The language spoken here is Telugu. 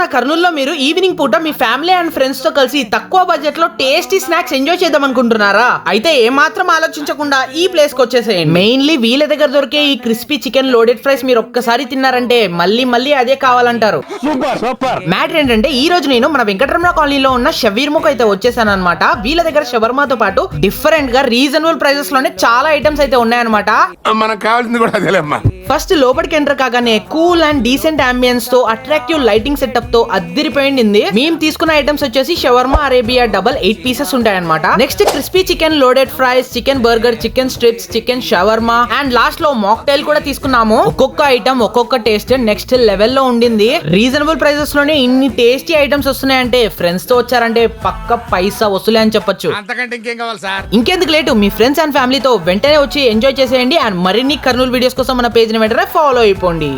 మన కర్నూలులో మీరు ఈవినింగ్ పూట మీ ఫ్యామిలీ అండ్ ఫ్రెండ్స్ తో కలిసి తక్కువ బడ్జెట్ లో టేస్టీ స్నాక్స్ ఎంజాయ్ చేద్దాం అనుకుంటున్నారా? అయితే ఏమాత్రం ఆలోచించకుండా ఈ ప్లేస్ కి వచ్చేసేయండి. మెయిన్లీ వీళ్ళ దగ్గర దొరికే ఈ క్రిస్పీ చికెన్ లోడెడ్ ఫ్రైస్ మీరు ఒక్కసారి తిన్నారంటే మళ్ళీ అదే కావాలంటారు. మ్యాటర్ ఏంటంటే ఈ రోజు నేను మన వెంకటరమణ కాలనీలో ఉన్న షవీర్ముకు అయితే వచ్చేసాను అనమాట. వీళ్ళ దగ్గర షవర్మాతో పాటు డిఫరెంట్ గా రీజనబుల్ ప్రైజెస్ లోనే చాలా ఐటమ్స్ అయితే ఉన్నాయన్నమాట. మనకు కావాల్సింది కూడా అదేలేమ్మా. ఫస్ట్ లోపలికి ఎంటర్ కాగానే కూల్ అండ్ డీసెంట్ అంబియన్స్ తో అట్రాక్టివ్ లైటింగ్ సెటప్ తో అద్దిరిపోయింది. మేము తీసుకున్న ఐటమ్స్ వచ్చేసి షవర్మా అరేబియా డబల్ 8 పీసెస్ ఉంటాయన్నమాట. Next crispy chicken loaded fries, chicken burger, chicken strips, chicken shawarma and last లో మాక్టైల్ కూడా తీసుకున్నాము. ఒక్కొక్క ఐటమ్ ఒక్కొక్క టేస్ట్ నెక్స్ట్ లెవెల్ లో ఉండింది. రీజనబుల్ ప్రైసెస్ లోనే ఇన్ని టేస్టీ ఐటమ్స్ వస్తున్నాయంటే ఫ్రెండ్స్ తో వచ్చారంటే పక్క పైసా వసూలే అని చెప్పొచ్చు. అంతకంటే ఇంకేం కావాలి సార్? ఇంకెందుకు లేటు, మీ ఫ్రెండ్స్ అండ్ ఫ్యామిలీతో వెంటనే వచ్చి ఎంజాయ్ చేసేయండి. అండ్ మరిన్ని కర్నూలు వీడియోస్ కోసం మన పేజ్ ని వెంటనే ఫాలో అయిపోండి.